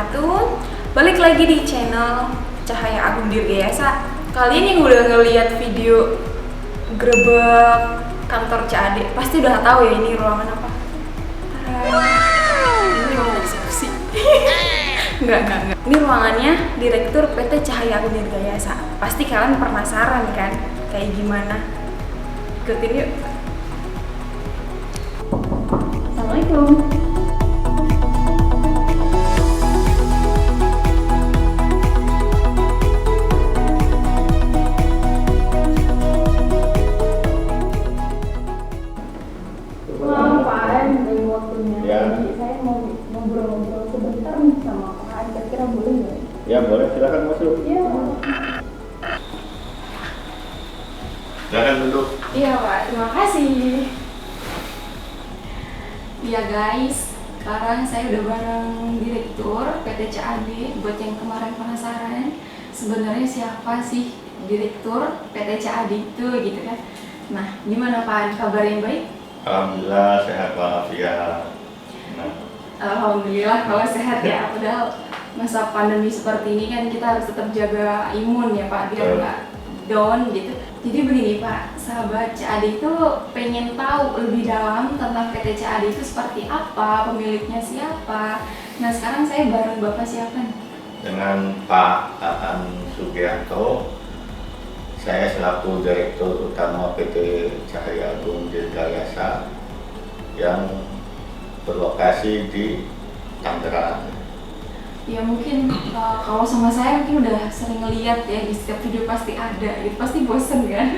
wabarakatuh. Balik lagi di channel Cahaya Agung Dirgayasa. Kalian yang udah ngeliat video grebek kantor CAD pasti udah tahu ya ini ruangan apa. Ini ruangan eksekusi. Enggak. Ini ruangannya Direktur PT Cahaya Agung Dirgayasa. Pasti kalian penasaran kan kayak gimana? Ikutin yuk. Assalamualaikum. Ya. Saya mau ngobrol-ngobrol sebentar nih sama Pak An, kira-kira boleh nggak? Ya boleh, silakan masuk. Iya. Silakan duduk. Iya Pak, terima kasih. Iya guys, sekarang saya udah bareng Direktur PT CAD. Buat yang kemarin penasaran, sebenarnya siapa sih Direktur PT CAD itu gitu kan? Nah, gimana Pak An, kabar yang baik? Alhamdulillah sehat walafiat. Alhamdulillah kalau sehat ya, padahal masa pandemi seperti ini kan kita harus tetap jaga imun ya Pak, biar nggak down gitu. Jadi begini Pak, sahabat CAD itu pengen tahu lebih dalam tentang PT CAD itu seperti apa, pemiliknya siapa. Nah sekarang saya bareng Bapak siapa nih? Dengan Pak Aan Sugianto, saya selaku Direktur Utama PT Cahaya Agung Dirgayasa yang berlokasi di Tangerang. Ya mungkin kalau sama saya mungkin udah sering ngeliat ya, di setiap video pasti ada gitu, pasti bosen kan.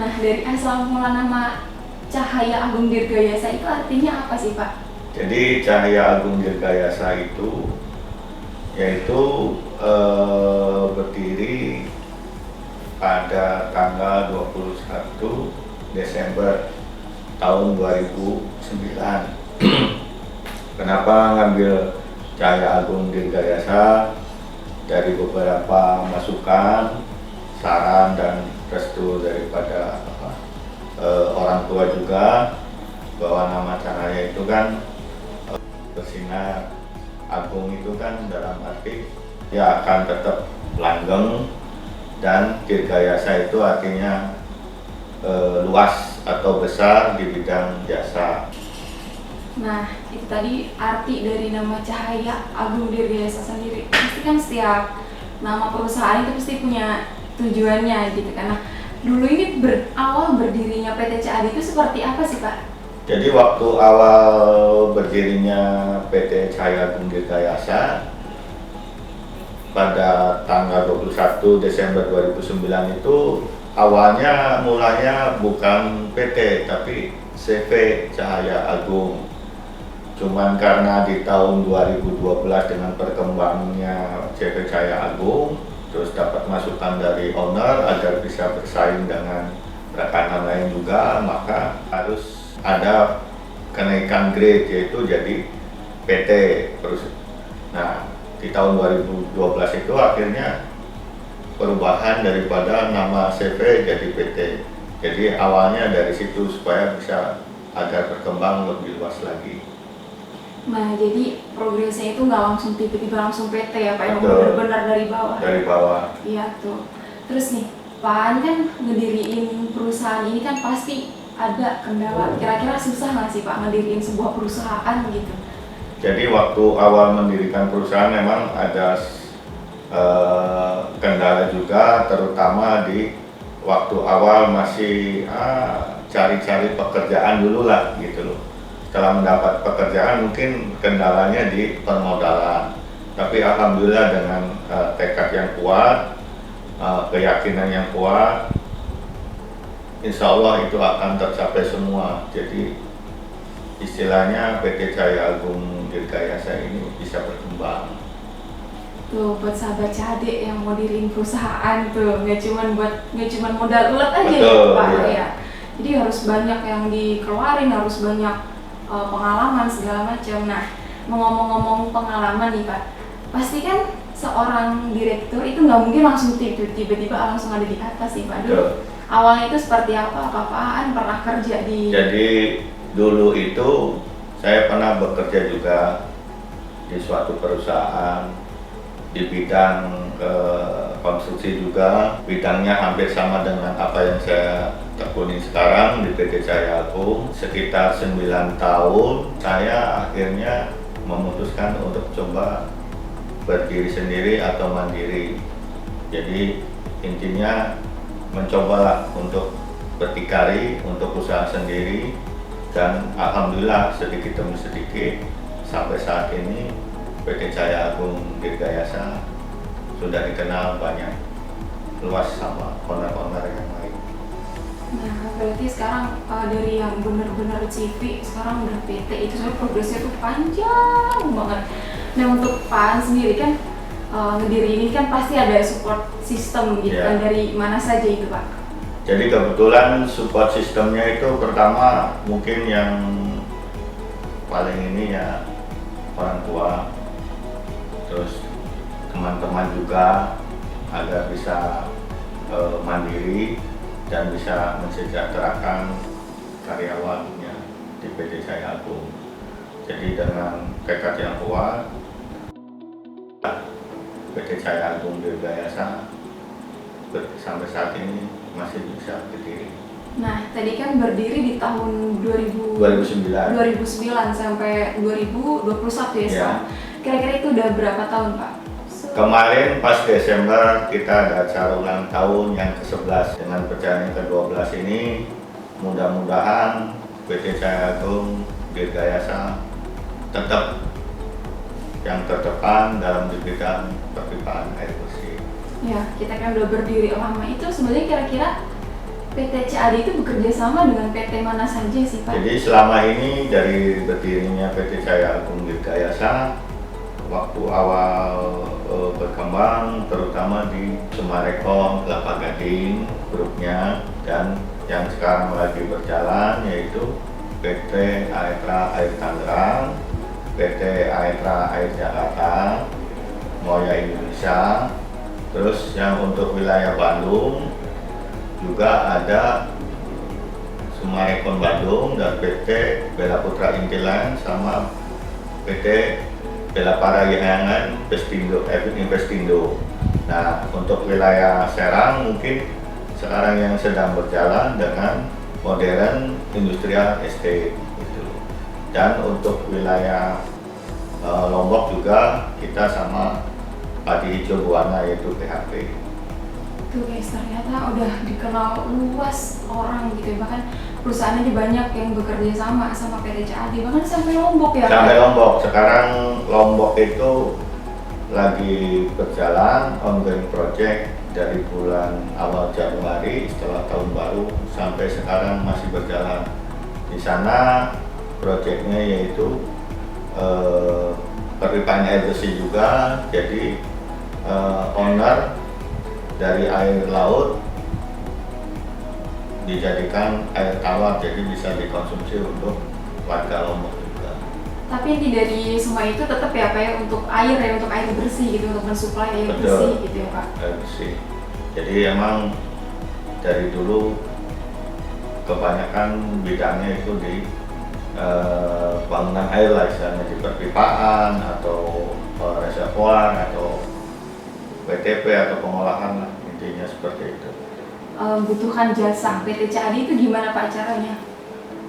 Nah dari asal mula nama Cahaya Agung Dirgayasa itu artinya apa sih Pak? Jadi Cahaya Agung Dirgayasa itu yaitu berdiri pada tanggal 21 Desember tahun 2009. Kenapa ngambil Cahaya Agung Dirgayasa? Dari beberapa masukan, saran dan restu daripada orang tua juga, bahwa nama Cahaya itu kan bersinar, agung itu kan dalam arti ya akan tetap langgeng, dan Dirgayasa itu artinya luas atau besar di bidang jasa. Nah, itu tadi arti dari nama Cahaya Agung Dirgayasa sendiri. Pasti kan setiap nama perusahaan itu pasti punya tujuannya gitu kan. Nah, dulu ini awal berdirinya PT CAD itu seperti apa sih Pak? Jadi waktu awal berdirinya PT Cahaya Agung Dirgayasa pada tanggal 21 Desember 2009 itu awalnya mulanya bukan PT tapi CV Cahaya Agung. Cuman karena di tahun 2012 dengan perkembangannya CV Cahaya Agung, terus dapat masukan dari owner agar bisa bersaing dengan rekanan lain juga, maka harus ada kenaikan grade, yaitu jadi PT. Nah, di tahun 2012 itu akhirnya perubahan daripada nama CV jadi PT. Jadi awalnya dari situ supaya bisa agar berkembang lebih luas lagi. Nah, jadi progresnya itu nggak langsung tiba-tiba langsung PT ya Pak, yang Betul. benar-benar dari bawah. Dari bawah. Iya tuh. Terus nih, Pak An kan ngediriin perusahaan ini kan pasti ada kendala. Kira-kira susah nggak sih Pak ngediriin sebuah perusahaan gitu? Jadi waktu awal mendirikan perusahaan memang ada kendala juga, terutama di waktu awal masih cari-cari pekerjaan dulu lah gitu loh. Setelah mendapat pekerjaan mungkin kendalanya di permodalan, tapi alhamdulillah dengan tekad yang kuat, keyakinan yang kuat, insya Allah itu akan tercapai semua. Jadi istilahnya PT Cahaya Agung Dirgayasa ini bisa berkembang. Tuh buat sahabat CAD yang mau diriin perusahaan tuh, nggak cuman modal ulet aja. Betul, ya Pak iya. ya. Jadi harus banyak yang dikeluarin, harus banyak pengalaman segala macam. Nah, ngomong-ngomong pengalaman nih Pak, pasti kan seorang direktur itu nggak mungkin langsung tiba-tiba langsung ada di atas sih Pak. Dulu awalnya itu seperti apa? Apaan pernah kerja di? Jadi dulu itu saya pernah bekerja juga di suatu perusahaan di bidang konstruksi juga. Bidangnya hampir sama dengan apa yang saya tekuni sekarang di PT Cahaya Agung. Sekitar 9 tahun saya akhirnya memutuskan untuk coba berdiri sendiri atau mandiri. Jadi intinya mencobalah untuk berdikari, untuk usaha sendiri, dan alhamdulillah sedikit demi sedikit sampai saat ini PT Cahaya Agung Dirgayasa sudah dikenal banyak luas sama owner-owner yang lain. Nah, berarti sekarang dari yang benar-benar CV sekarang udah PT itu sebenarnya progresnya tuh panjang banget. Nah, untuk Pak An sendiri kan ngediri ini kan pasti ada support system gitu kan, dari mana saja itu Pak? Jadi kebetulan support sistemnya itu pertama mungkin yang paling ini ya orang tua, terus teman-teman juga agar bisa mandiri dan bisa mensejahterakan karyawannya di PT Cahaya Agung. Jadi dengan tekad yang kuat, PT Cahaya Agung Dirgayasa sampai saat ini masih bisa berdiri. Nah, tadi kan berdiri di tahun 2009 sampai 2021 ya sekarang. Kira-kira itu udah berapa tahun Pak? Kemarin pas Desember kita ada acara ulang tahun yang ke-11. Dengan perjalanan ke-12 ini mudah-mudahan PT Cahaya Agung Dirgayasa tetap yang terdepan dalam bidang perpipaan air bersih. Ya, kita kan udah berdiri lama. Itu sebenarnya kira-kira PT CAD itu bekerja sama dengan PT mana saja sih Pak? Jadi selama ini dari berdirinya PT Cahaya Agung Dirgayasa, waktu awal berkembang terutama di Sumarekon, Kelapa Gading grupnya, dan yang sekarang lagi berjalan yaitu PT Aetra Air Tangerang, PT Aetra Air Jakarta, Moya Indonesia. Terus yang untuk wilayah Bandung juga ada Sumarekon Bandung dan PT Bela Putra Intiland sama PT Bela Parayangan Investindo. Nah, untuk wilayah Serang mungkin sekarang yang sedang berjalan dengan modern industrial estate gitu. Dan untuk wilayah Lombok juga kita sama Padi Hijau Buana yaitu PHP. Tuh guys, ternyata udah dikenal luas orang gitu ya, bahkan perusahaannya banyak yang bekerja sama PT CAD, bahkan sampai Lombok ya. Sampai Lombok. Sekarang Lombok itu lagi berjalan ongoing project dari bulan awal Januari setelah tahun baru sampai sekarang masih berjalan. Di sana projectnya yaitu perpipaan air bersih juga. Jadi owner dari air laut dijadikan air tawar, jadi bisa dikonsumsi untuk warga Lombok juga. Tapi inti dari semua itu tetap ya Pak ya, untuk air ya, untuk air bersih gitu, untuk mensuplai air bersih gitu ya Pak. Air bersih. Jadi emang dari dulu kebanyakan bidangnya itu di bangunan air lah, misalnya di perpipaan atau reservoir atau WTP atau pengolahan lah, intinya seperti itu. Butuhkan jasa PT CAD itu gimana Pak caranya?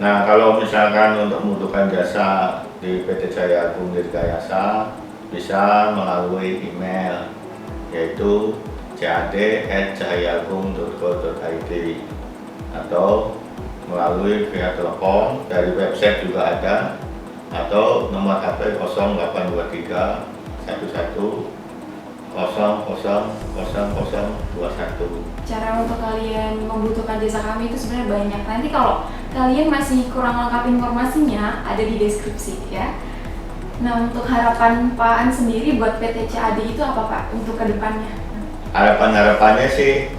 Nah, kalau misalkan untuk membutuhkan jasa di PT Cahaya Agung Dirgayasa bisa melalui email yaitu cad@cahayaagung.co.id atau melalui via telepon, dari website juga ada, atau nomor HP 0823 11 000021. Cara untuk kalian membutuhkan jasa kami itu sebenarnya banyak. Nanti kalau kalian masih kurang lengkap informasinya ada di deskripsi ya. Nah, untuk harapan Pak An sendiri buat PT CAD itu apa Pak untuk kedepannya? Harapannya sih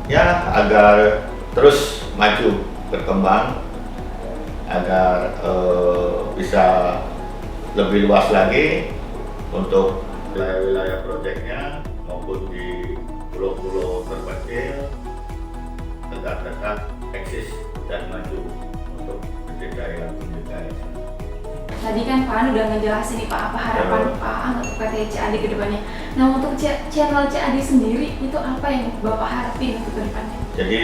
ya agar terus maju berkembang, agar bisa lebih luas lagi untuk wilayah-wilayah proyeknya maupun di pulau-pulau terpencil tetap eksis dan maju untuk PT Cahaya Agung Dirgayasa. tadi kan Pak An udah ngejelasin nih Pak apa harapan Pak An untuk PT CAD ke depannya. Nah untuk channel CAD sendiri itu apa yang Bapak harapin untuk ke depannya? Jadi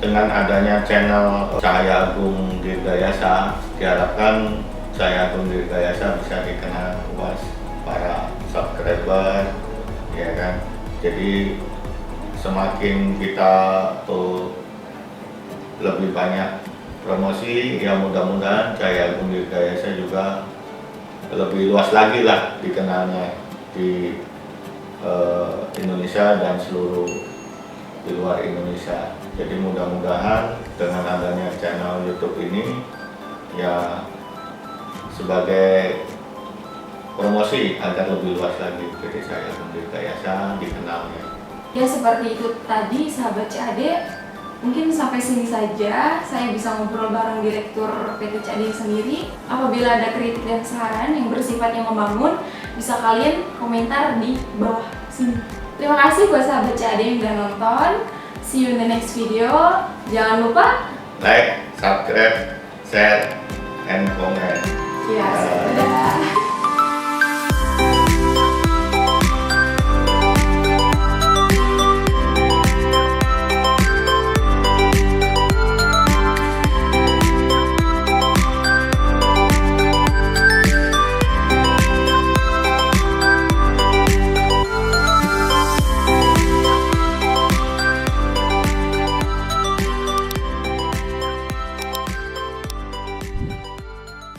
dengan adanya channel Cahaya Agung Dirgayasa, diharapkan Cahaya Agung Dirgayasa bisa dikenal luas para subscriber, ya kan. Jadi semakin kita lebih banyak promosi, ya mudah-mudahan Cahaya Agung Dirgayasa juga lebih luas lagi lah dikenalnya di Indonesia dan seluruh di luar Indonesia. Jadi mudah-mudahan dengan adanya channel YouTube ini ya sebagai promosi agar lebih luas lagi PT Cahaya Agung Dirgayasa dikenalnya. Ya seperti itu tadi sahabat CAD, mungkin sampai sini saja saya bisa ngobrol bareng Direktur PT CAD sendiri. Apabila ada kritik dan saran yang bersifatnya membangun, bisa kalian komentar di bawah sini. Terima kasih buat sahabat CAD yang udah nonton. See you in the next video. Jangan lupa Like, subscribe, share, and comment. ya, dadah.